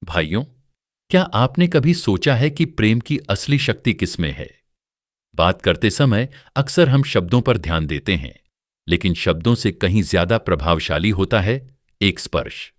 भाइयों, क्या आपने कभी सोचा है कि प्रेम की असली शक्ति किसमें है? बात करते समय अक्सर हम शब्दों पर ध्यान देते हैं, लेकिन शब्दों से कहीं ज्यादा प्रभावशाली होता है एक स्पर्श।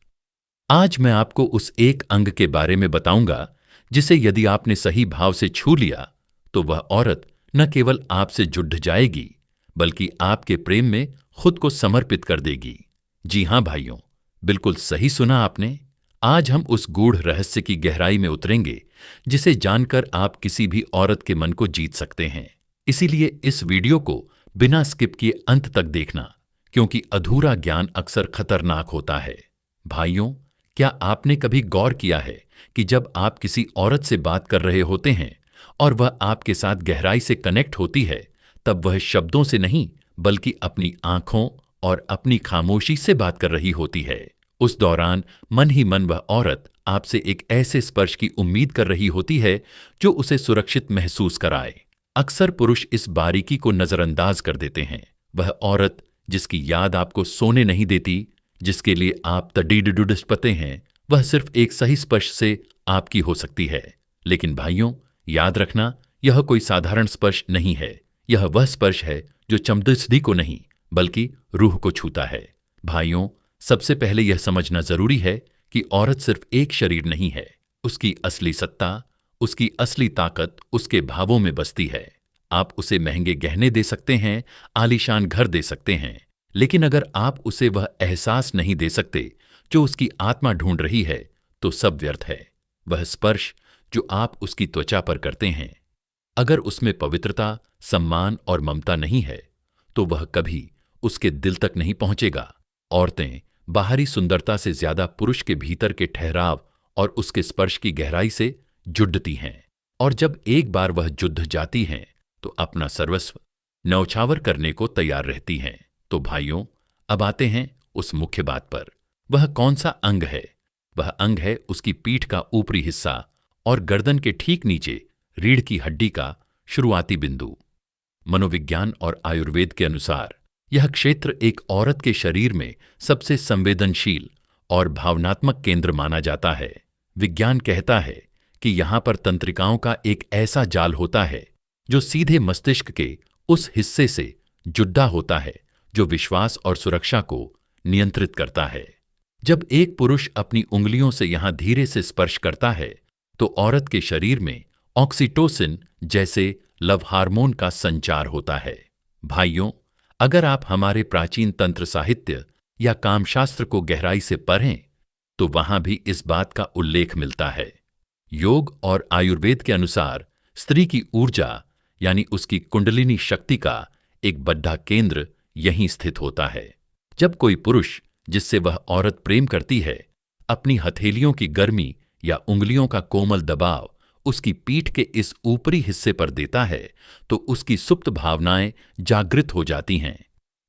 आज मैं आपको उस एक अंग के बारे में बताऊंगा जिसे यदि आपने सही भाव से छू लिया, तो वह औरत न केवल आपसे जुड़ जाएगी, बल्कि आपके प्रेम में खुद को समर्पित कर देगी। जी हां भाइयों, बिल्कुल सही सुना आपने। आज हम उस गूढ़ रहस्य की गहराई में उतरेंगे जिसे जानकर आप किसी भी औरत के मन को जीत सकते हैं। इसीलिए इस वीडियो को बिना स्किप किए अंत तक देखना, क्योंकि अधूरा ज्ञान अक्सर खतरनाक होता है। भाइयों, क्या आपने कभी गौर किया है कि जब आप किसी औरत से बात कर रहे होते हैं और वह आपके साथ गहराई से कनेक्ट होती है, तब वह शब्दों से नहीं बल्कि अपनी आंखों और अपनी खामोशी से बात कर रही होती है। उस दौरान मन ही मन वह औरत आपसे एक ऐसे स्पर्श की उम्मीद कर रही होती है जो उसे सुरक्षित महसूस कराए। अक्सर पुरुष इस बारीकी को नजरअंदाज कर देते हैं। वह औरत जिसकी याद आपको सोने नहीं देती, जिसके लिए आप तडीडुडुस्पते हैं, वह सिर्फ एक सही स्पर्श से आपकी हो सकती है। लेकिन भाइयों, याद रखना, यह कोई साधारण स्पर्श नहीं है। यह वह स्पर्श है जो चमदिस्दी को नहीं बल्कि रूह को छूता है। भाइयों, सबसे पहले यह समझना जरूरी है कि औरत सिर्फ एक शरीर नहीं है। उसकी असली सत्ता, उसकी असली ताकत उसके भावों में बसती है। आप उसे महंगे गहने दे सकते हैं, आलीशान घर दे सकते हैं, लेकिन अगर आप उसे वह एहसास नहीं दे सकते जो उसकी आत्मा ढूंढ रही है, तो सब व्यर्थ है। वह स्पर्श जो आप उसकी त्वचा पर करते हैं, अगर उसमें पवित्रता, सम्मान और ममता नहीं है, तो वह कभी उसके दिल तक नहीं पहुंचेगा। औरतें बाहरी सुंदरता से ज्यादा पुरुष के भीतर के ठहराव और उसके स्पर्श की गहराई से जुड़ती हैं, और जब एक बार वह जुड़ जाती हैं, तो अपना सर्वस्व न्यौछावर करने को तैयार रहती हैं। तो भाइयों, अब आते हैं उस मुख्य बात पर। वह कौन सा अंग है? वह अंग है उसकी पीठ का ऊपरी हिस्सा और गर्दन के ठीक नीचे रीढ़ की हड्डी का शुरुआती बिंदु। मनोविज्ञान और आयुर्वेद के अनुसार यह क्षेत्र एक औरत के शरीर में सबसे संवेदनशील और भावनात्मक केंद्र माना जाता है। विज्ञान कहता है कि यहां पर तंत्रिकाओं का एक ऐसा जाल होता है जो सीधे मस्तिष्क के उस हिस्से से जुड़ा होता है जो विश्वास और सुरक्षा को नियंत्रित करता है। जब एक पुरुष अपनी उंगलियों से यहां धीरे से स्पर्श करता है, तो औरत के शरीर में ऑक्सीटोसिन जैसे लव हार्मोन का संचार होता है। भाइयों, अगर आप हमारे प्राचीन तंत्र साहित्य या कामशास्त्र को गहराई से पढ़ें, तो वहां भी इस बात का उल्लेख मिलता है। योग और आयुर्वेद के अनुसार स्त्री की ऊर्जा यानी उसकी कुंडलिनी शक्ति का एक बड़ा केंद्र यहीं स्थित होता है। जब कोई पुरुष जिससे वह औरत प्रेम करती है अपनी हथेलियों की गर्मी या उंगलियों का कोमल दबाव उसकी पीठ के इस ऊपरी हिस्से पर देता है, तो उसकी सुप्त भावनाएं जागृत हो जाती हैं।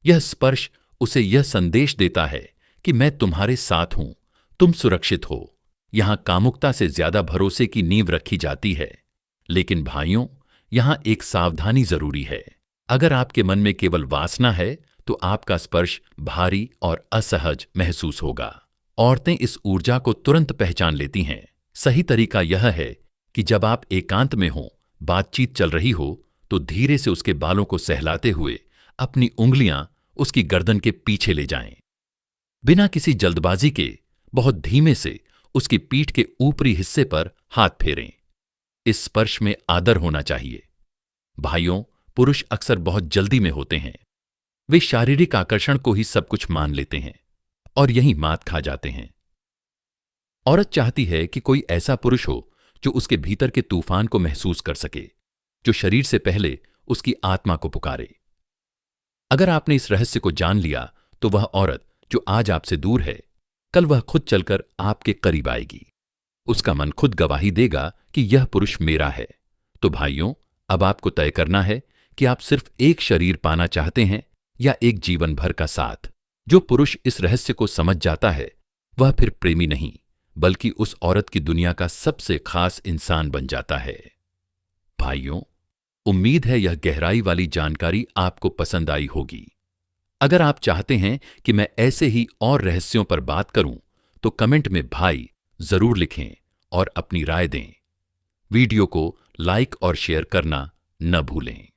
यह स्पर्श उसे यह संदेश देता है कि मैं तुम्हारे साथ हूं, तुम सुरक्षित हो। यहां कामुकता से ज्यादा भरोसे की नींव रखी जाती है। लेकिन भाइयों, यहां एक सावधानी जरूरी है। अगर आपके मन में केवल वासना है, तो आपका स्पर्श भारी और असहज महसूस होगा। औरतें इस ऊर्जा को तुरंत पहचान लेती हैं। सही तरीका यह है कि जब आप एकांत में हो, बातचीत चल रही हो, तो धीरे से उसके बालों को सहलाते हुए अपनी उंगलियां उसकी गर्दन के पीछे ले जाएं। बिना किसी जल्दबाजी के बहुत धीमे से उसकी पीठ के ऊपरी हिस्से पर हाथ फेरें। इस स्पर्श में आदर होना चाहिए। भाइयों, पुरुष अक्सर बहुत जल्दी में होते हैं। वे शारीरिक आकर्षण को ही सब कुछ मान लेते हैं और यहीं मात खा जाते हैं। औरत चाहती है कि कोई ऐसा पुरुष हो जो उसके भीतर के तूफान को महसूस कर सके, जो शरीर से पहले उसकी आत्मा को पुकारे। अगर आपने इस रहस्य को जान लिया, तो वह औरत जो आज आपसे दूर है, कल वह खुद चलकर आपके करीब आएगी। उसका मन खुद गवाही देगा कि यह पुरुष मेरा है। तो भाइयों, अब आपको तय करना है कि आप सिर्फ एक शरीर पाना चाहते हैं या एक जीवन भर का साथ। जो पुरुष इस रहस्य को समझ जाता है, वह फिर प्रेमी नहीं बल्कि उस औरत की दुनिया का सबसे खास इंसान बन जाता है। भाइयों, उम्मीद है यह गहराई वाली जानकारी आपको पसंद आई होगी। अगर आप चाहते हैं कि मैं ऐसे ही और रहस्यों पर बात करूं, तो कमेंट में भाई जरूर लिखें और अपनी राय दें। वीडियो को लाइक और शेयर करना न भूलें।